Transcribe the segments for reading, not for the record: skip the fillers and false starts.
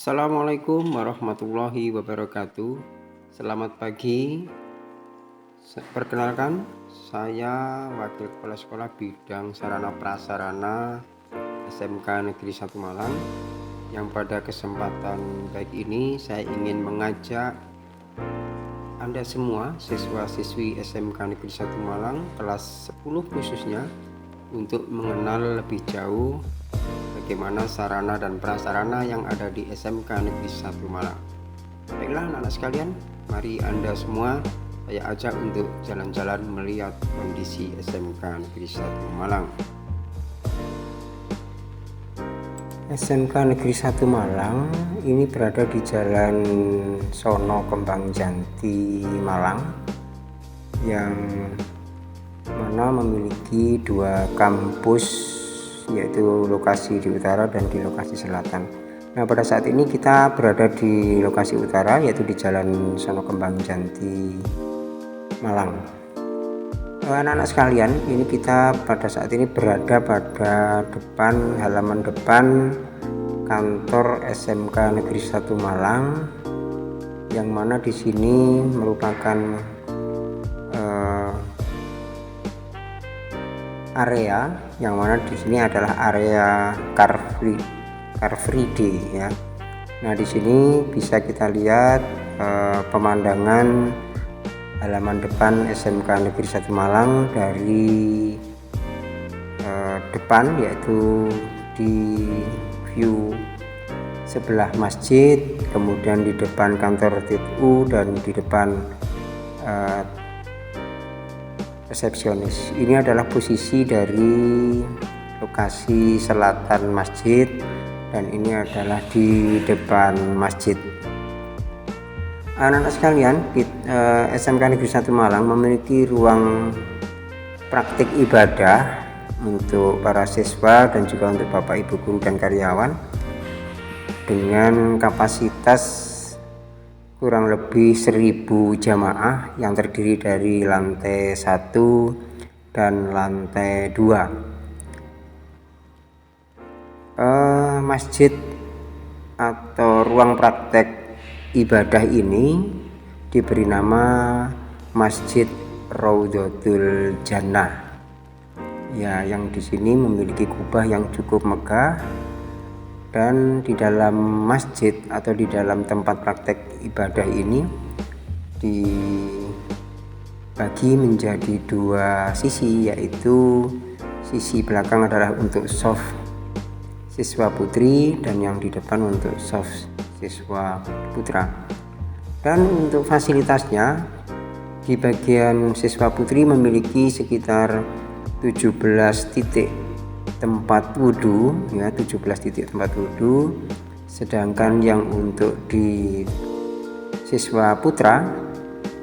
Assalamualaikum warahmatullahi wabarakatuh. Selamat pagi. Perkenalkan, saya Wakil Kepala Sekolah Bidang Sarana Prasarana SMK Negeri 1 Malang, yang pada kesempatan baik ini saya ingin mengajak Anda semua siswa-siswi SMK Negeri 1 Malang kelas 10 khususnya untuk mengenal lebih jauh bagaimana sarana dan prasarana yang ada di SMK Negeri 1 Malang. Baiklah anak-anak sekalian, mari Anda semua saya ajak untuk jalan-jalan melihat kondisi SMK Negeri 1 Malang. SMK Negeri 1 Malang ini berada di Jalan Sono Kembang Janti Malang, yang mana memiliki dua kampus, yaitu lokasi di utara dan di lokasi selatan. Nah, pada saat ini kita berada di lokasi utara, yaitu di Jalan Sono Kembang Janti Malang. Anak-anak sekalian, ini kita pada saat ini berada pada halaman depan kantor SMK Negeri 1 Malang, yang mana di sini merupakan area yang mana di sini adalah area Car Free Day ya. Nah, di sini bisa kita lihat pemandangan halaman depan SMK Negeri 1 Malang dari depan, yaitu di view sebelah masjid, kemudian di depan kantor TU, dan di depan resepsionis. Ini adalah posisi dari lokasi selatan masjid, dan ini adalah di depan masjid. Anak-anak sekalian, SMK Negeri 1 Malang memiliki ruang praktik ibadah untuk para siswa dan juga untuk Bapak Ibu guru dan karyawan dengan kapasitas kurang lebih 1000 jamaah yang terdiri dari lantai 1 dan lantai 2. Masjid atau ruang praktek ibadah ini diberi nama Masjid Raudhatul Jannah ya, yang di sini memiliki kubah yang cukup megah. Dan di dalam masjid atau di dalam tempat praktek ibadah ini dibagi menjadi dua sisi, yaitu sisi belakang adalah untuk soft siswa putri dan yang di depan untuk soft siswa putra. Dan untuk fasilitasnya, di bagian siswa putri memiliki sekitar 17 titik tempat wudhu ya, 17 titik tempat wudhu, sedangkan yang untuk di siswa putra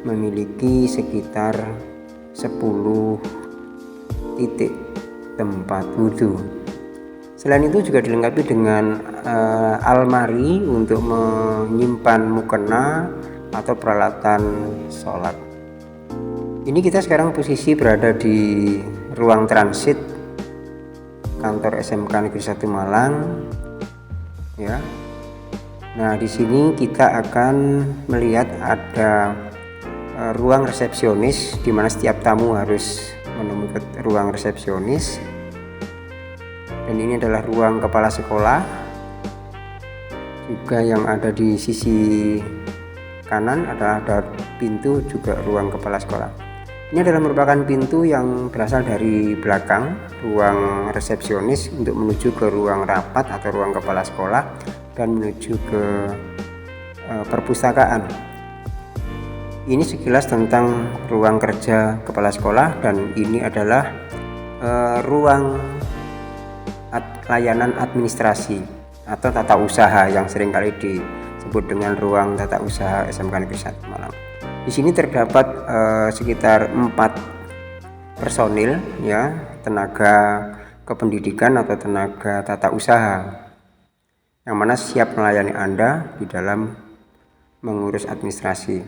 memiliki sekitar 10 titik tempat wudhu. Selain itu juga dilengkapi dengan almari untuk menyimpan mukena atau peralatan sholat. Ini kita sekarang posisi berada di ruang transit kantor SMK Negeri 1 Malang ya. Nah, di sini kita akan melihat ada ruang resepsionis, di mana setiap tamu harus menemukan ruang resepsionis. Dan ini adalah ruang kepala sekolah juga, yang ada di sisi kanan adalah ada pintu juga ruang kepala sekolah. Ini adalah merupakan pintu yang berasal dari belakang ruang resepsionis untuk menuju ke ruang rapat atau ruang kepala sekolah dan menuju ke perpustakaan. Ini sekilas tentang ruang kerja kepala sekolah, dan ini adalah ruang layanan administrasi atau tata usaha yang seringkali disebut dengan ruang tata usaha SMK Negeri 1 Malang. Di sini terdapat sekitar 4 personil ya, tenaga kependidikan atau tenaga tata usaha, yang mana siap melayani Anda di dalam mengurus administrasi.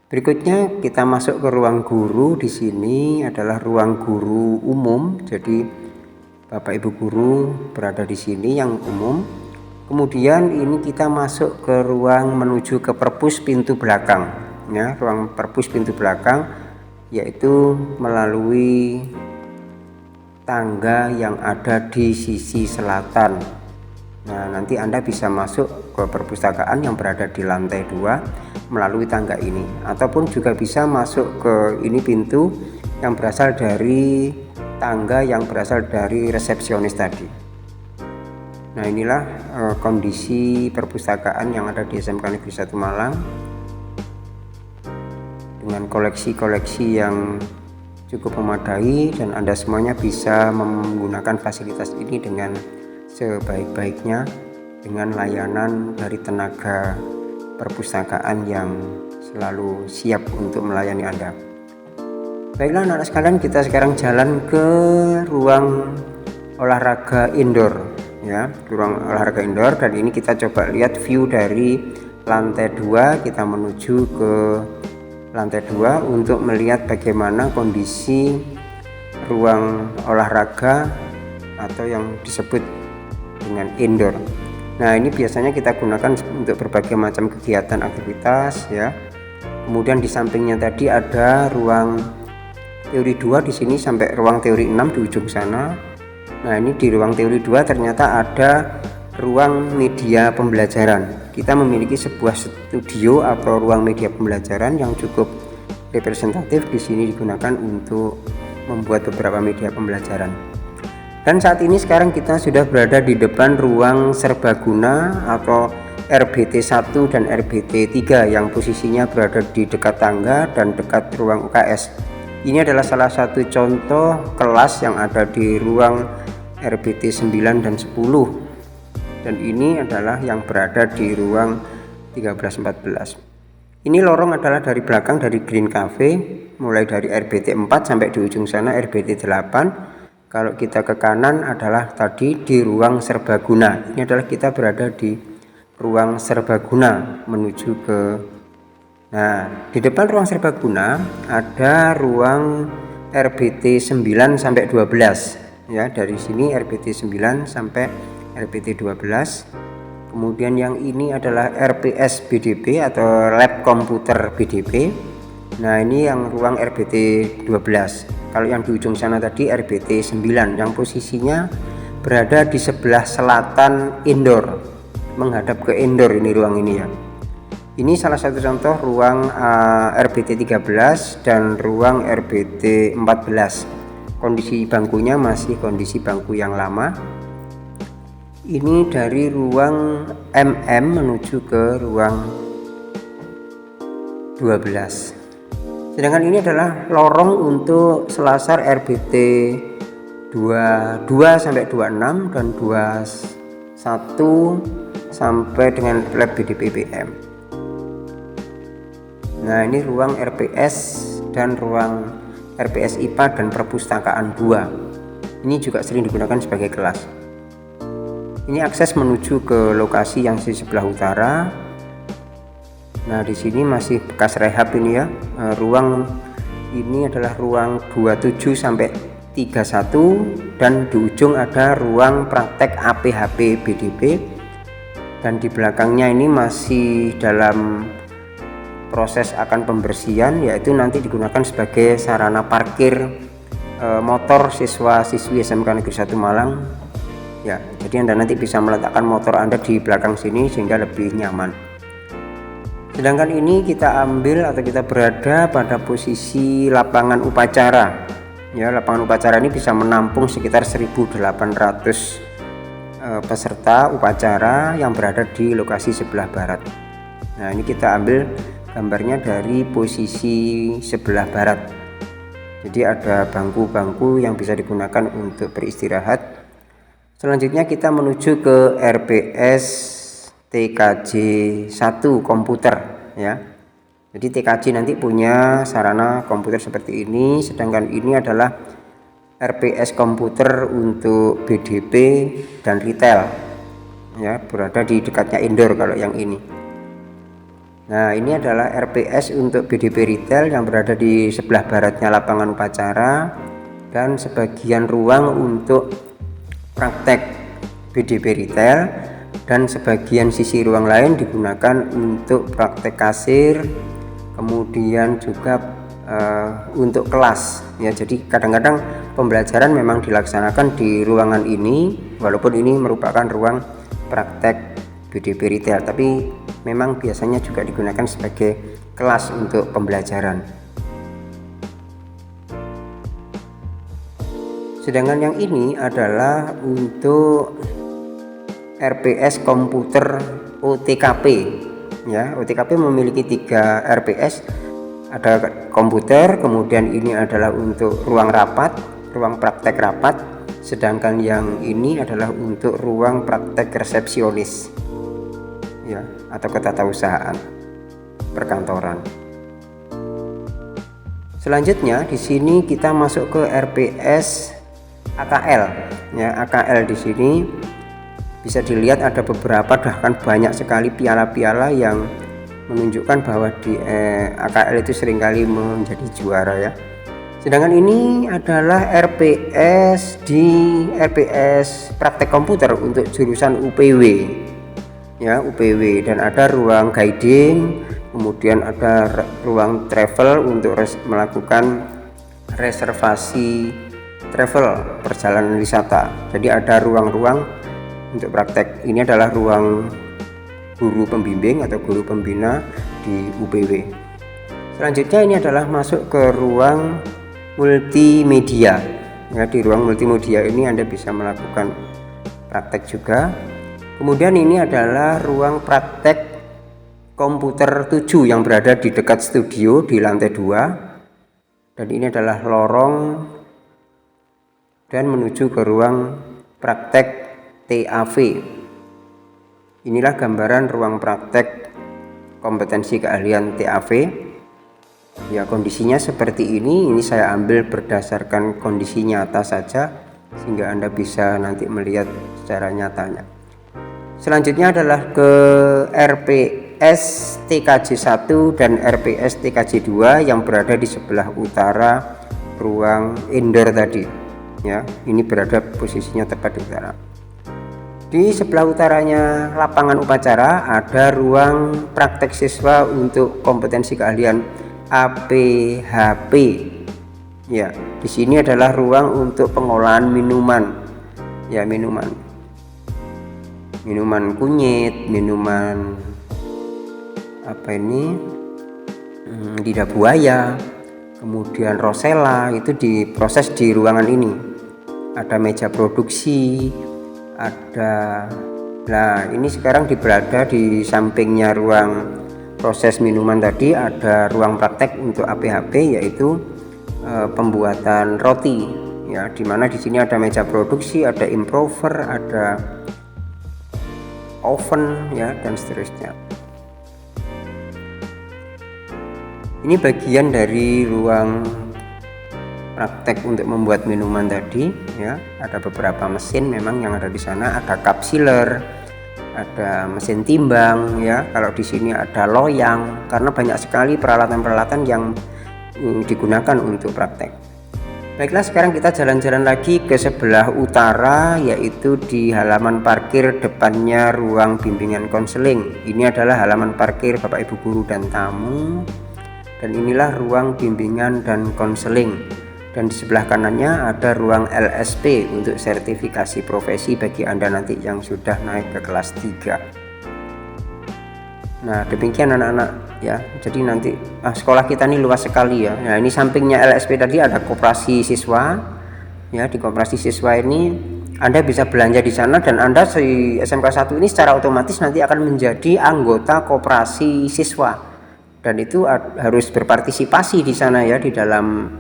Berikutnya kita masuk ke ruang guru. Di sini adalah ruang guru umum. Jadi Bapak Ibu guru berada di sini yang umum. Kemudian ini kita masuk ke ruang menuju ke perpus pintu belakang, ya, ruang perpus pintu belakang, yaitu melalui tangga yang ada di sisi selatan. Nah, nanti Anda bisa masuk ke perpustakaan yang berada di lantai 2 melalui tangga ini, ataupun juga bisa masuk ke ini pintu yang berasal dari tangga yang berasal dari resepsionis tadi. Nah, inilah kondisi perpustakaan yang ada di SMK Negeri 1 Malang dengan koleksi-koleksi yang cukup memadai, dan Anda semuanya bisa menggunakan fasilitas ini dengan sebaik-baiknya dengan layanan dari tenaga perpustakaan yang selalu siap untuk melayani Anda. Baiklah anak-anak sekalian, kita sekarang jalan ke ruang olahraga indoor, ya, ruang olahraga indoor. Dan ini kita coba lihat view dari lantai 2. Kita menuju ke lantai 2 untuk melihat bagaimana kondisi ruang olahraga atau yang disebut dengan indoor. Nah, ini biasanya kita gunakan untuk berbagai macam kegiatan aktivitas, ya. Kemudian di sampingnya tadi ada ruang teori 2 di sini sampai ruang teori 6 di ujung sana. Nah, ini di ruang teori 2 ternyata ada ruang media pembelajaran. Kita memiliki sebuah studio atau ruang media pembelajaran yang cukup representatif. Di sini digunakan untuk membuat beberapa media pembelajaran. Dan saat ini sekarang kita sudah berada di depan ruang serbaguna atau RBT 1 dan RBT 3 yang posisinya berada di dekat tangga dan dekat ruang UKS. Ini adalah salah satu contoh kelas yang ada di ruang RBT 9 dan 10, dan ini adalah yang berada di ruang 13-14. Ini lorong adalah dari belakang dari Green Cafe, mulai dari RBT 4 sampai di ujung sana RBT 8. Kalau kita ke kanan adalah tadi di ruang serbaguna. Ini adalah kita berada di ruang serbaguna menuju ke, nah, di depan ruang serbaguna ada ruang RBT 9 sampai 12. Ya, dari sini RBT 9 sampai RBT 12. Kemudian yang ini adalah RPS BDP atau lab komputer BDP. Nah, ini yang ruang RBT 12. Kalau yang di ujung sana tadi RBT 9 yang posisinya berada di sebelah selatan indoor, menghadap ke indoor ini ruang ini, ya. Ini salah satu contoh ruang RBT 13 dan ruang RBT 14. Kondisi bangkunya masih kondisi bangku yang lama. Ini dari ruang MM menuju ke ruang 12. Sedangkan ini adalah lorong untuk selasar RBT 22 sampai 26 dan 21 sampai dengan lab BDPPM. Nah, ini ruang RPS dan ruang RPS IPA dan perpustakaan 2. Ini juga sering digunakan sebagai kelas. Ini akses menuju ke lokasi yang di sebelah utara. Nah, di sini masih bekas rehab ini, ya. Ruang ini adalah ruang 27 sampai 31, dan di ujung ada ruang praktek APHP BDP. Dan di belakangnya ini masih dalam proses akan pembersihan, yaitu nanti digunakan sebagai sarana parkir motor siswa-siswi SMK Negeri 1 Malang, ya. Jadi Anda nanti bisa meletakkan motor Anda di belakang sini sehingga lebih nyaman. Sedangkan ini kita ambil atau kita berada pada posisi lapangan upacara, ya. Lapangan upacara ini bisa menampung sekitar 1.800 peserta upacara yang berada di lokasi sebelah barat. Nah, ini kita ambil gambarnya dari posisi sebelah barat. Jadi ada bangku-bangku yang bisa digunakan untuk beristirahat. Selanjutnya kita menuju ke RPS TKJ 1 komputer, ya. Jadi TKJ nanti punya sarana komputer seperti ini, sedangkan ini adalah RPS komputer untuk BDP dan retail, ya, berada di dekatnya indoor kalau yang ini. Nah, ini adalah RPS untuk BDP retail yang berada di sebelah baratnya lapangan upacara, dan sebagian ruang untuk praktek BDP retail dan sebagian sisi ruang lain digunakan untuk praktek kasir, kemudian juga untuk kelas ya. Jadi kadang-kadang pembelajaran memang dilaksanakan di ruangan ini, walaupun ini merupakan ruang praktek BDP retail, tapi memang biasanya juga digunakan sebagai kelas untuk pembelajaran. Sedangkan yang ini adalah untuk RPS komputer OTKP ya. OTKP memiliki 3 RPS, ada komputer, kemudian ini adalah untuk ruang rapat, ruang praktek rapat, sedangkan yang ini adalah untuk ruang praktek resepsionis ya, atau ketatausahaan perkantoran. Selanjutnya di sini kita masuk ke RPS AKL ya. AKL di sini bisa dilihat ada beberapa, bahkan banyak sekali piala-piala yang menunjukkan bahwa di AKL itu seringkali menjadi juara ya. Sedangkan ini adalah RPS praktek komputer untuk jurusan UPW ya, UPW, dan ada ruang guiding, kemudian ada ruang travel untuk melakukan reservasi travel, perjalanan wisata. Jadi ada ruang-ruang untuk praktek. Ini adalah ruang guru pembimbing atau guru pembina di UPW. Selanjutnya ini adalah masuk ke ruang multimedia ya. Di ruang multimedia ini Anda bisa melakukan praktek juga. Kemudian ini adalah ruang praktek komputer 7 yang berada di dekat studio di lantai 2, dan ini adalah lorong dan menuju ke ruang praktek TAV. Inilah gambaran ruang praktek kompetensi keahlian TAV ya. Kondisinya seperti ini saya ambil berdasarkan kondisi nyata saja sehingga Anda bisa nanti melihat secara nyatanya. Selanjutnya adalah ke RPS TKJ 1 dan RPS TKJ 2 yang berada di sebelah utara ruang indoor tadi ya. Ini berada posisinya tepat di utara. Di sebelah utaranya lapangan upacara ada ruang praktek siswa untuk kompetensi keahlian APHP ya. Di sini adalah ruang untuk pengolahan minuman ya, minuman kunyit, minuman lidah buaya, kemudian rosella, itu diproses di ruangan ini. Ada meja produksi, ini sekarang berada di sampingnya ruang proses minuman tadi, ada ruang praktek untuk APHP, yaitu pembuatan roti ya, dimana di sini ada meja produksi, ada improver, ada oven ya, dan seterusnya. Ini bagian dari ruang praktek untuk membuat minuman tadi ya. Ada beberapa mesin memang yang ada di sana, ada cup sealer, ada mesin timbang ya. Kalau di sini ada loyang, karena banyak sekali peralatan-peralatan yang digunakan untuk praktek. Baiklah, sekarang kita jalan-jalan lagi ke sebelah utara, yaitu di halaman parkir depannya ruang bimbingan konseling. Ini adalah halaman parkir Bapak Ibu guru dan tamu, dan inilah ruang bimbingan dan konseling. Dan di sebelah kanannya ada ruang LSP untuk sertifikasi profesi bagi Anda nanti yang sudah naik ke kelas 3. Nah, demikian anak-anak ya. Jadi nanti sekolah kita ini luas sekali ya. Nah, ini sampingnya LSP tadi ada koperasi siswa ya. Di koperasi siswa ini Anda bisa belanja di sana, dan Anda di SMK 1 ini secara otomatis nanti akan menjadi anggota koperasi siswa, dan itu harus berpartisipasi di sana ya, di dalam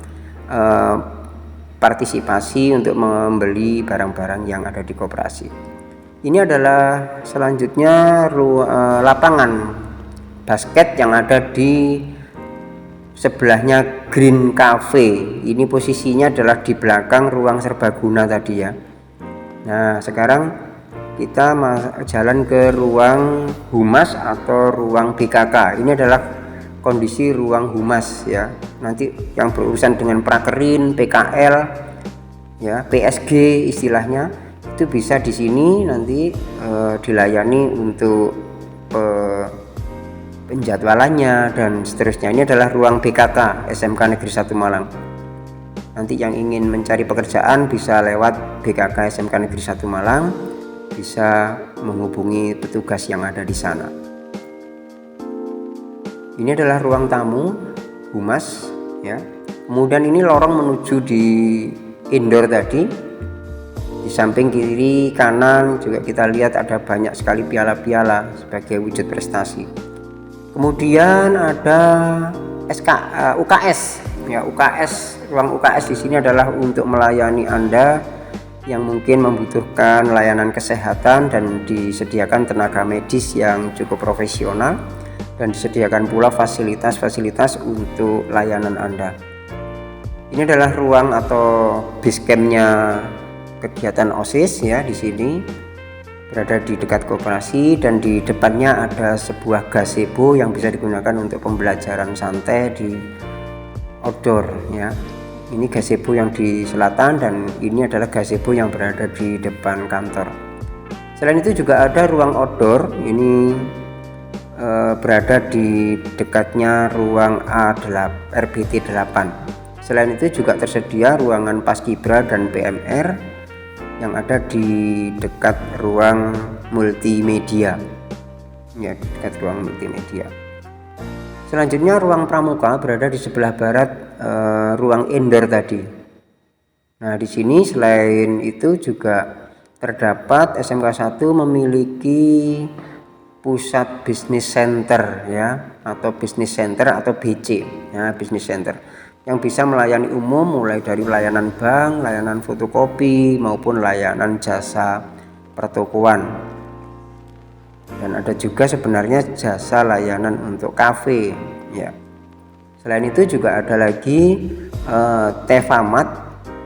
partisipasi untuk membeli barang-barang yang ada di koperasi. Ini adalah selanjutnya lapangan basket yang ada di sebelahnya Green Cafe. Ini posisinya adalah di belakang ruang serbaguna tadi ya. Nah, sekarang kita jalan ke ruang humas atau ruang BKK. Ini adalah kondisi ruang humas ya. Nanti yang berurusan dengan prakerin, PKL ya, PSG istilahnya, itu bisa di sini nanti dilayani untuk penjadwalannya dan seterusnya. Ini adalah ruang BKK SMK Negeri 1 Malang. Nanti yang ingin mencari pekerjaan bisa lewat BKK SMK Negeri 1 Malang, bisa menghubungi petugas yang ada di sana. Ini adalah ruang tamu humas ya. Kemudian ini lorong menuju di indoor tadi. Di samping kiri kanan juga kita lihat ada banyak sekali piala-piala sebagai wujud prestasi. Kemudian ada UKS ya, ruang UKS di sini adalah untuk melayani Anda yang mungkin membutuhkan layanan kesehatan dan disediakan tenaga medis yang cukup profesional dan disediakan pula fasilitas-fasilitas untuk layanan Anda. Ini adalah ruang atau base campnya kegiatan OSIS ya, di sini berada di dekat koperasi dan di depannya ada sebuah gazebo yang bisa digunakan untuk pembelajaran santai di outdoor ya. Ini gazebo yang di selatan dan ini adalah gazebo yang berada di depan kantor. Selain itu juga ada ruang outdoor, ini berada di dekatnya ruang A8 RBT 8. Selain itu juga tersedia ruangan Paskibra dan PMR yang ada di dekat ruang multimedia ya, dekat ruang multimedia. Selanjutnya ruang pramuka berada di sebelah barat ruang indoor tadi. Nah, di sini selain itu juga terdapat SMK 1 memiliki pusat bisnis center ya, atau bisnis center atau BC ya, bisnis center yang bisa melayani umum mulai dari layanan bank, layanan fotokopi maupun layanan jasa pertokoan. Dan ada juga sebenarnya jasa layanan untuk kafe ya. Selain itu juga ada lagi Tefamat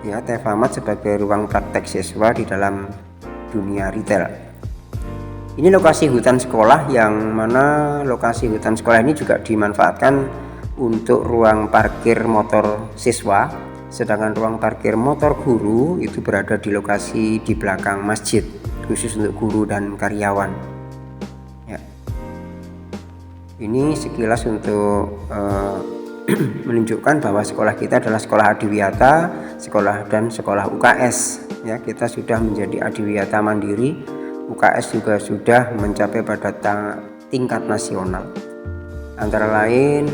ya, Tefamat sebagai ruang praktek siswa di dalam dunia retail. Ini lokasi hutan sekolah yang mana lokasi hutan sekolah ini juga dimanfaatkan untuk ruang parkir motor siswa, sedangkan ruang parkir motor guru itu berada di lokasi di belakang masjid khusus untuk guru dan karyawan ya. Ini sekilas untuk menunjukkan bahwa sekolah kita adalah sekolah adiwiyata, sekolah UKS ya. Kita sudah menjadi adiwiyata mandiri, UKS juga sudah mencapai pada tingkat nasional. Antara lain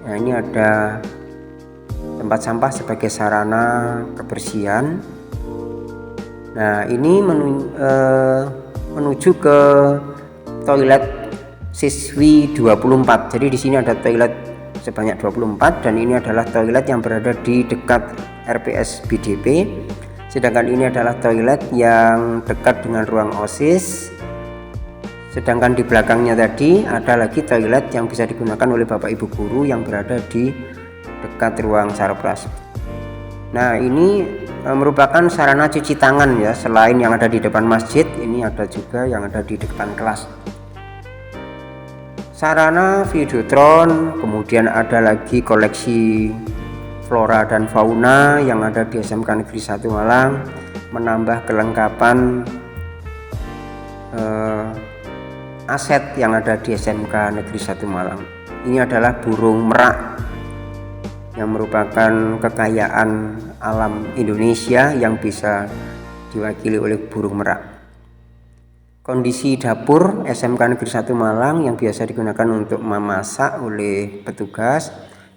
ya, ini ada tempat sampah sebagai sarana kebersihan. Nah, ini menuju ke toilet siswi 24. Jadi di sini ada toilet sebanyak 24 dan ini adalah toilet yang berada di dekat RPS BDP. Sedangkan ini adalah toilet yang dekat dengan ruang OSIS. Sedangkan di belakangnya tadi ada lagi toilet yang bisa digunakan oleh Bapak Ibu guru yang berada di dekat ruang sarpras. Nah, ini merupakan sarana cuci tangan ya, selain yang ada di depan masjid, ini ada juga yang ada di depan kelas. Sarana videotron, kemudian ada lagi koleksi flora dan fauna yang ada di SMK Negeri 1 Malang, menambah kelengkapan aset yang ada di SMK Negeri 1 Malang. Ini adalah burung merak yang merupakan kekayaan alam Indonesia yang bisa diwakili oleh burung merak. Kondisi dapur SMK Negeri 1 Malang yang biasa digunakan untuk memasak oleh petugas.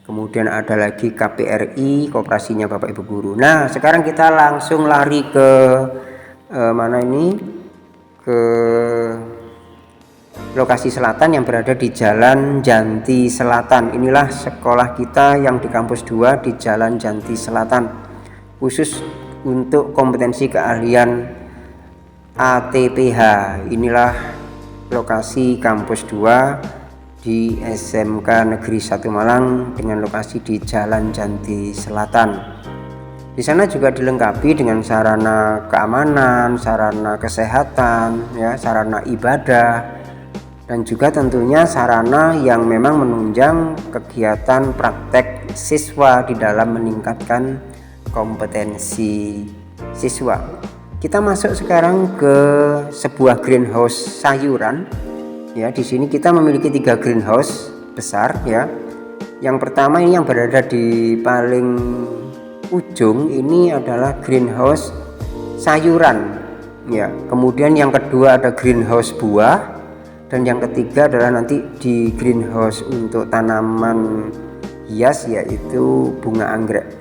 Kemudian ada lagi KPRI, koperasinya Bapak Ibu guru. Nah, sekarang kita langsung lari ke mana ini? Ke lokasi selatan yang berada di Jalan Janti Selatan. Inilah sekolah kita yang di kampus 2 di Jalan Janti Selatan, khusus untuk kompetensi keahlian ATPH. Inilah lokasi kampus 2 di SMK Negeri 1 Malang dengan lokasi di Jalan Janti Selatan. Di sana juga dilengkapi dengan sarana keamanan, sarana kesehatan, ya, sarana ibadah, dan juga tentunya sarana yang memang menunjang kegiatan praktek siswa di dalam meningkatkan kompetensi siswa. kita masuk sekarang ke sebuah greenhouse sayuran. Ya, di sini kita memiliki 3 greenhouse besar ya. Yang pertama ini yang berada di paling ujung ini adalah greenhouse sayuran ya. Kemudian yang kedua ada greenhouse buah, dan yang ketiga adalah nanti di greenhouse untuk tanaman hias yaitu bunga anggrek.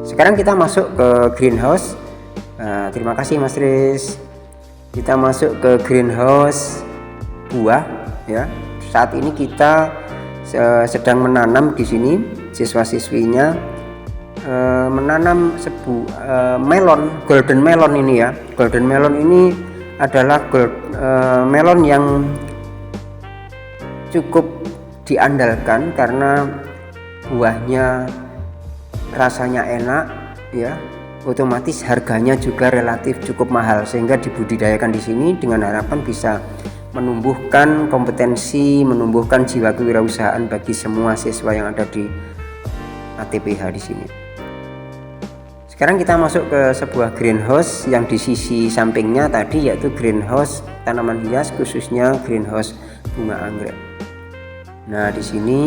Sekarang kita masuk ke greenhouse. Terima kasih Mas Riz. Kita masuk ke greenhouse buah ya. Saat ini kita sedang menanam di sini, siswa-siswinya menanam melon, golden melon ini ya. Golden melon ini adalah melon yang cukup diandalkan karena buahnya rasanya enak ya. Otomatis harganya juga relatif cukup mahal, sehingga dibudidayakan di sini dengan harapan bisa menumbuhkan kompetensi, menumbuhkan jiwa kewirausahaan bagi semua siswa yang ada di ATPH di sini. Sekarang kita masuk ke sebuah greenhouse yang di sisi sampingnya tadi, yaitu greenhouse tanaman hias, khususnya greenhouse bunga anggrek. Nah, di sini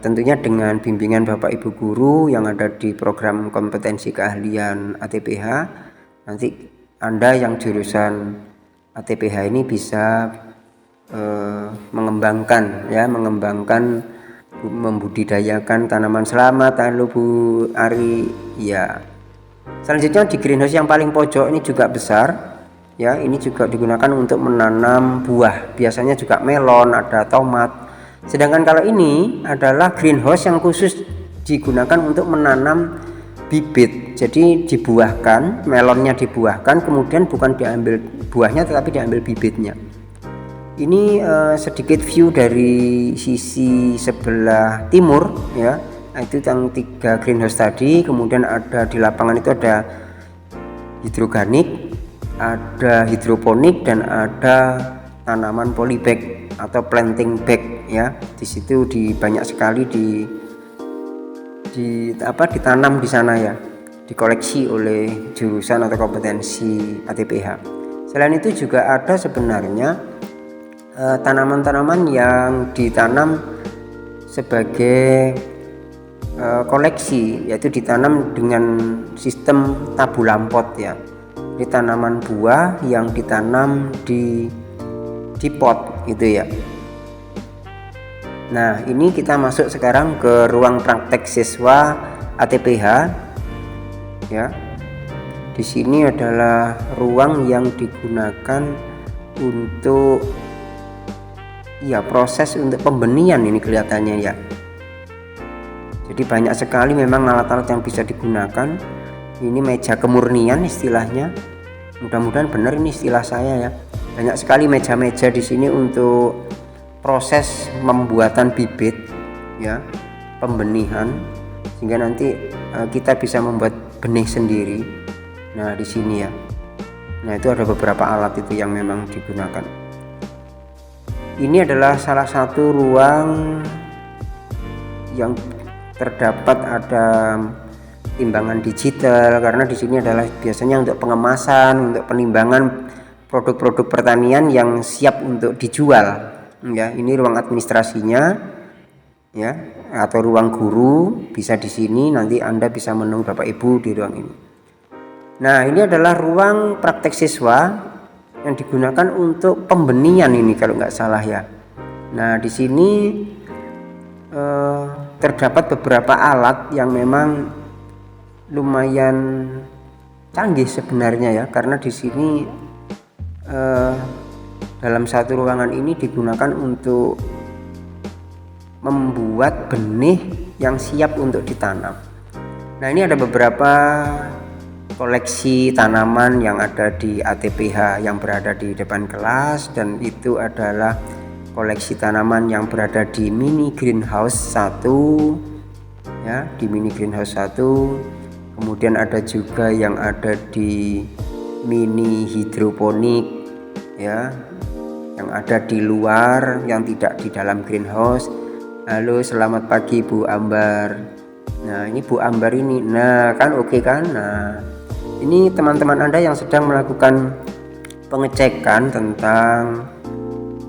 tentunya dengan bimbingan Bapak Ibu guru yang ada di program kompetensi keahlian ATPH, nanti Anda yang jurusan ATPH ini bisa mengembangkan membudidayakan tanaman. Selamat, halo Bu Ari ya. Selanjutnya di greenhouse yang paling pojok ini juga besar ya, ini juga digunakan untuk menanam buah, biasanya juga melon, ada tomat. Sedangkan kalau ini adalah greenhouse yang khusus digunakan untuk menanam bibit. Jadi dibuahkan, melonnya dibuahkan, kemudian bukan diambil buahnya tetapi diambil bibitnya. Ini sedikit view dari sisi sebelah timur ya. Itu yang 3 greenhouse tadi. Kemudian ada di lapangan itu ada hidroganik, ada hidroponik, dan ada tanaman polybag atau planting bag ya. Di situ banyak sekali ditanam di sana ya, dikoleksi oleh jurusan atau kompetensi ATPH. Selain itu juga ada sebenarnya tanaman-tanaman yang ditanam sebagai koleksi, yaitu ditanam dengan sistem tabulampot ya. Ini tanaman buah yang ditanam di pot gitu ya. Nah, ini kita masuk sekarang ke ruang praktek siswa ATPH ya. Di sini adalah ruang yang digunakan untuk proses untuk pembenihan ini kelihatannya ya. Jadi banyak sekali memang alat-alat yang bisa digunakan. Ini meja kemurnian istilahnya. Mudah-mudahan benar ini istilah saya ya. Banyak sekali meja-meja di sini untuk proses pembuatan bibit ya, pembenihan, sehingga nanti kita bisa membuat benih sendiri. Nah, di sini ya. Nah, itu ada beberapa alat itu yang memang digunakan. Ini adalah salah satu ruang yang terdapat ada timbangan digital, karena di sini adalah biasanya untuk pengemasan, untuk penimbangan produk-produk pertanian yang siap untuk dijual. Ya, ini ruang administrasinya ya, atau ruang guru bisa di sini. Nanti Anda bisa menemui Bapak Ibu di ruang ini. Nah, ini adalah ruang praktek siswa yang digunakan untuk pembenihan ini kalau nggak salah ya. Nah, di sini terdapat beberapa alat yang memang lumayan canggih sebenarnya ya, karena di sini dalam satu ruangan ini digunakan untuk membuat benih yang siap untuk ditanam. Nah, ini ada beberapa koleksi tanaman yang ada di ATPH yang berada di depan kelas, dan itu adalah koleksi tanaman yang berada di mini greenhouse 1 ya, di mini greenhouse 1. Kemudian ada juga yang ada di mini hidroponik ya, yang ada di luar, yang tidak di dalam greenhouse. Halo, selamat pagi Bu Ambar. Nah, ini Bu Ambar ini. Nah, kan oke kan. Nah, Ini teman-teman Anda yang sedang melakukan pengecekan tentang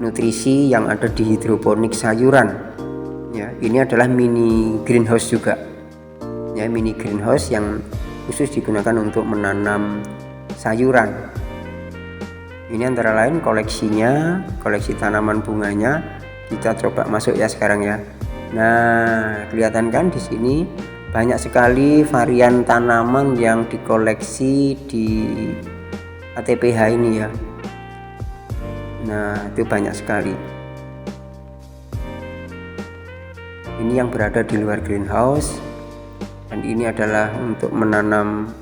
nutrisi yang ada di hidroponik sayuran. Ya, ini adalah mini greenhouse juga. Ya, mini greenhouse yang khusus digunakan untuk menanam sayuran. Ini antara lain koleksinya, koleksi tanaman bunganya. Kita coba masuk ya sekarang ya. Nah, kelihatan kan di sini banyak sekali varian tanaman yang dikoleksi di ATPH ini ya. Nah, itu banyak sekali. Ini yang berada di luar greenhouse, dan ini adalah untuk menanam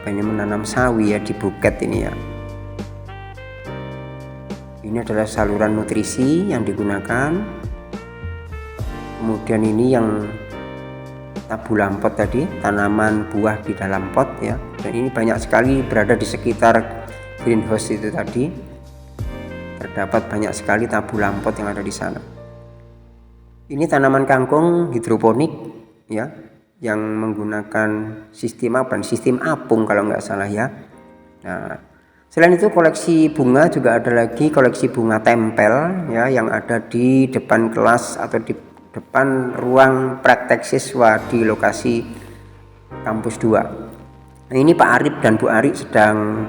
menanam sawi ya, di buket ini ya. Ini adalah saluran nutrisi yang digunakan. Kemudian ini yang tabulam pot tadi, tanaman buah di dalam pot ya. Dan ini banyak sekali berada di sekitar greenhouse itu tadi. Terdapat banyak sekali tabulam pot yang ada di sana. Ini tanaman kangkung hidroponik ya, yang menggunakan sistem sistem apung kalau nggak salah ya. Nah, selain itu koleksi bunga juga ada lagi, koleksi bunga tempel ya, yang ada di depan kelas atau di depan ruang praktek siswa di lokasi kampus 2. Nah, ini Pak Arif dan Bu Ari sedang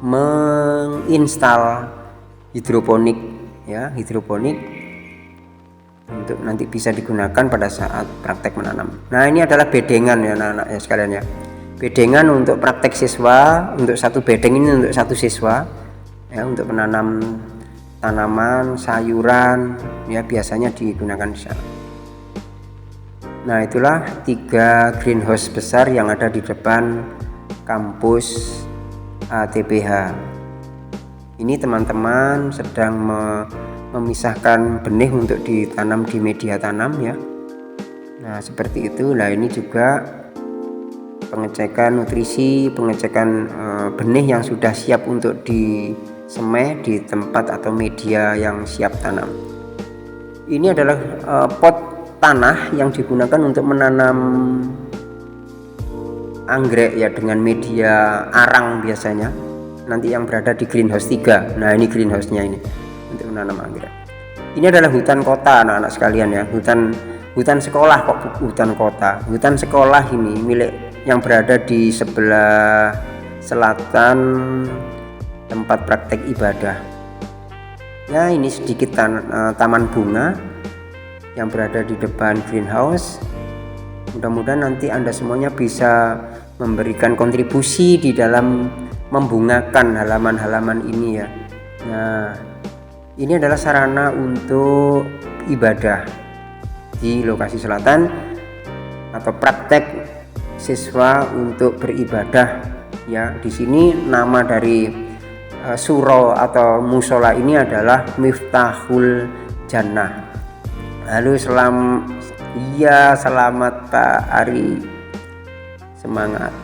menginstal hidroponik ya, hidroponik untuk nanti bisa digunakan pada saat praktek menanam. Nah, ini adalah bedengan ya anak-anak ya sekalian ya. Bedengan untuk praktek siswa, untuk satu bedeng ini untuk satu siswa ya, untuk menanam tanaman, sayuran ya, biasanya digunakan di sana. Nah, itulah 3 greenhouse besar yang ada di depan kampus ATPH. Ini teman-teman sedang memisahkan benih untuk ditanam di media tanam ya. Nah, seperti itu. Nah, ini juga pengecekan nutrisi, pengecekan benih yang sudah siap untuk disemai di tempat atau media yang siap tanam. Ini adalah pot tanah yang digunakan untuk menanam anggrek ya, dengan media arang biasanya. Nanti yang berada di greenhouse 3. Nah, ini greenhouse-nya ini untuk menanam anggrek. Ini adalah hutan kota anak-anak sekalian ya, hutan sekolah kok, hutan kota. Hutan sekolah ini milik yang berada di sebelah selatan tempat praktek ibadah. Ya, ini sedikit taman bunga yang berada di depan greenhouse. Mudah-mudahan nanti Anda semuanya bisa memberikan kontribusi di dalam membungakan halaman-halaman ini ya. Nah, ini adalah sarana untuk ibadah di lokasi selatan atau praktek siswa untuk beribadah ya. Di sini nama dari suro atau musola ini adalah Miftahul Jannah. Halo, selamat Pak Ari, semangat.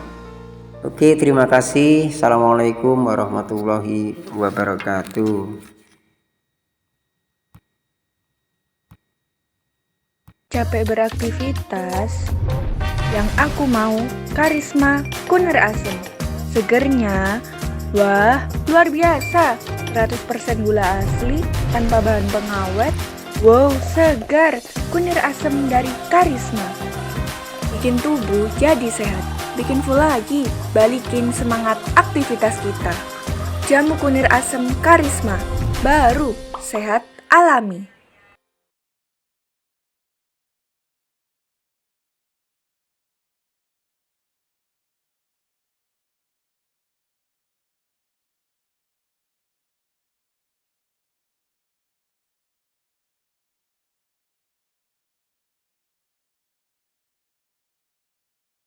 Oke, terima kasih. Assalamualaikum warahmatullahi wabarakatuh. Capek beraktivitas? Yang aku mau Karisma Kunir Asem. Segernya, wah luar biasa. 100% gula asli tanpa bahan pengawet. Wow, segar. Kunir asem dari Karisma. Bikin tubuh jadi sehat. Bikin full lagi, balikin semangat aktivitas kita. Jamu kunir asem Karisma, baru, sehat, alami.